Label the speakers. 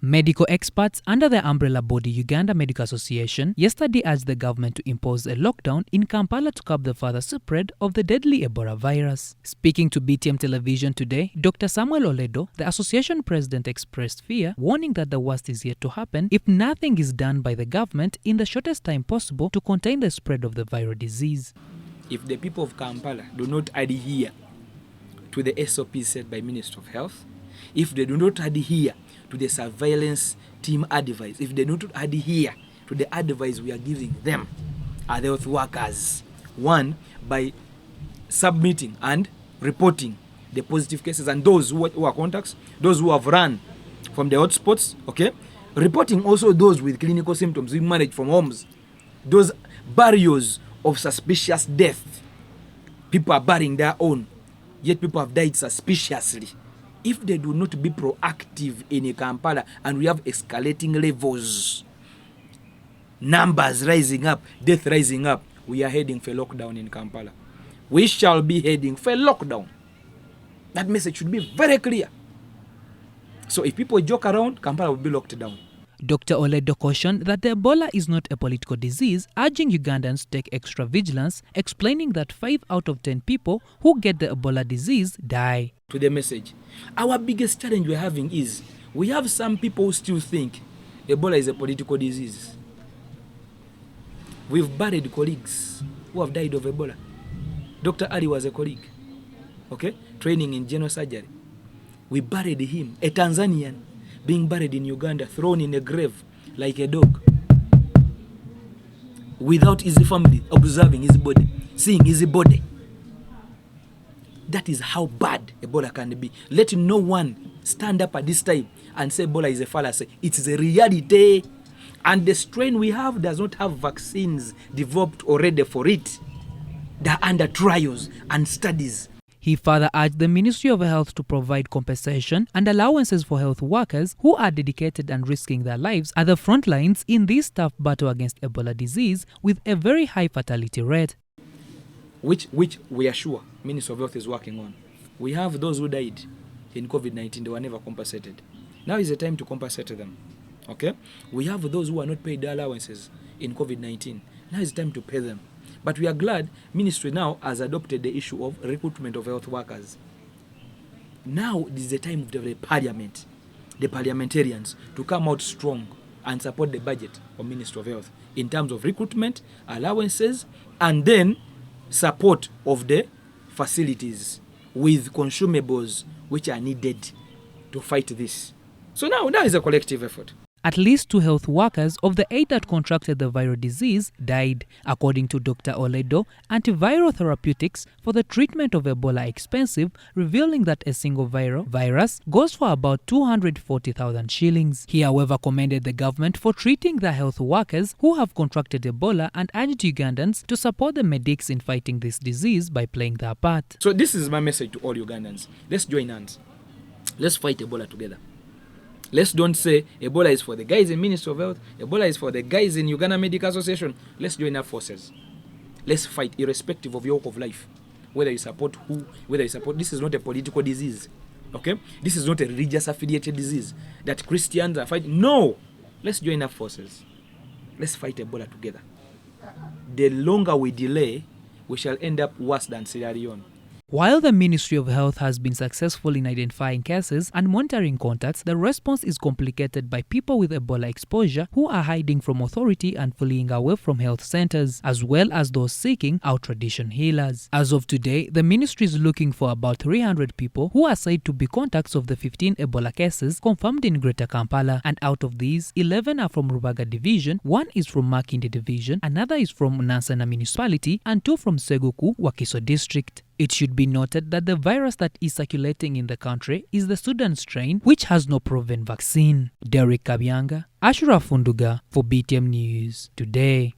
Speaker 1: Medical experts under the umbrella body Uganda Medical Association yesterday urged the government to impose a lockdown in Kampala to curb the further spread of the deadly Ebola virus. Speaking to BTM television today, Dr. Samuel Oledo, the association president, expressed fear, warning that the worst is yet to happen if nothing is done by the government in the shortest time possible to contain the spread of the viral disease.
Speaker 2: If the people of Kampala do not adhere to the SOPs set by Minister of Health, if they do not adhere to the surveillance team advice, if they do not adhere to the advice we are giving them as health workers, one, by submitting and reporting the positive cases and those who are contacts, those who have run from the hotspots, okay, reporting also those with clinical symptoms we manage from homes, those barriers of suspicious death. People are burying their own, yet people have died suspiciously. If they do not be proactive in Kampala and we have escalating levels, numbers rising up, death rising up, we are heading for lockdown in Kampala. We shall be heading for lockdown. That message should be very clear. So if people joke around, Kampala will be locked down.
Speaker 1: Dr. Oledo cautioned that the Ebola is not a political disease, urging Ugandans to take extra vigilance, explaining that 5 out of 10 people who get the Ebola disease die.
Speaker 2: To the message, our biggest challenge we're having is we have some people who still think Ebola is a political disease. We've buried colleagues who have died of Ebola. Dr. Ali was a colleague, okay, training in general surgery. We buried him, a Tanzanian, being buried in Uganda, thrown in a grave like a dog, without his family observing his body, seeing his body. That is how bad Ebola can be. Let no one stand up at this time and say Ebola is a fallacy. It is a reality. And the strain we have does not have vaccines developed already for it. They are under trials and studies.
Speaker 1: He further urged the Ministry of Health to provide compensation and allowances for health workers who are dedicated and risking their lives at the front lines in this tough battle against Ebola disease with a very high fatality rate.
Speaker 2: Which we are sure Ministry of Health is working on. We have those who died in COVID-19, they were never compensated. Now is the time to compensate them. Okay? We have those who are not paid their allowances in COVID-19. Now is the time to pay them. But we are glad Ministry now has adopted the issue of recruitment of health workers. Now is the time of the parliament, the parliamentarians, to come out strong and support the budget of Ministry of Health in terms of recruitment, allowances, and then support of the facilities with consumables which are needed to fight this. So now is a collective effort.
Speaker 1: At least 2 health workers of the 8 that contracted the viral disease died. According to Dr. Oledo, antiviral therapeutics for the treatment of Ebola are expensive, revealing that a single virus goes for about 240,000 shillings. He, however, commended the government for treating the health workers who have contracted Ebola and urged Ugandans to support the medics in fighting this disease by playing their part.
Speaker 2: So this is my message to all Ugandans. Let's join hands. Let's fight Ebola together. Let's don't say Ebola is for the guys in Ministry of Health, Ebola is for the guys in Uganda Medical Association. Let's join our forces. Let's fight irrespective of your walk of life. Whether you support who, this is not a political disease. Okay? This is not a religious affiliated disease that Christians are fighting. No! Let's join our forces. Let's fight Ebola together. The longer we delay, we shall end up worse than Sierra Leone.
Speaker 1: While the Ministry of Health has been successful in identifying cases and monitoring contacts, the response is complicated by people with Ebola exposure who are hiding from authority and fleeing away from health centers, as well as those seeking out tradition healers. As of today, the ministry is looking for about 300 people who are said to be contacts of the 15 Ebola cases confirmed in Greater Kampala, and out of these, 11 are from Rubaga Division, 1 is from Makinde Division, another is from Nansana Municipality, and 2 from Seguku, Wakiso District. It should be noted that the virus that is circulating in the country is the Sudan strain, which has no proven vaccine. Derek Kabyanga, Ashura Funduga for BTM News Today.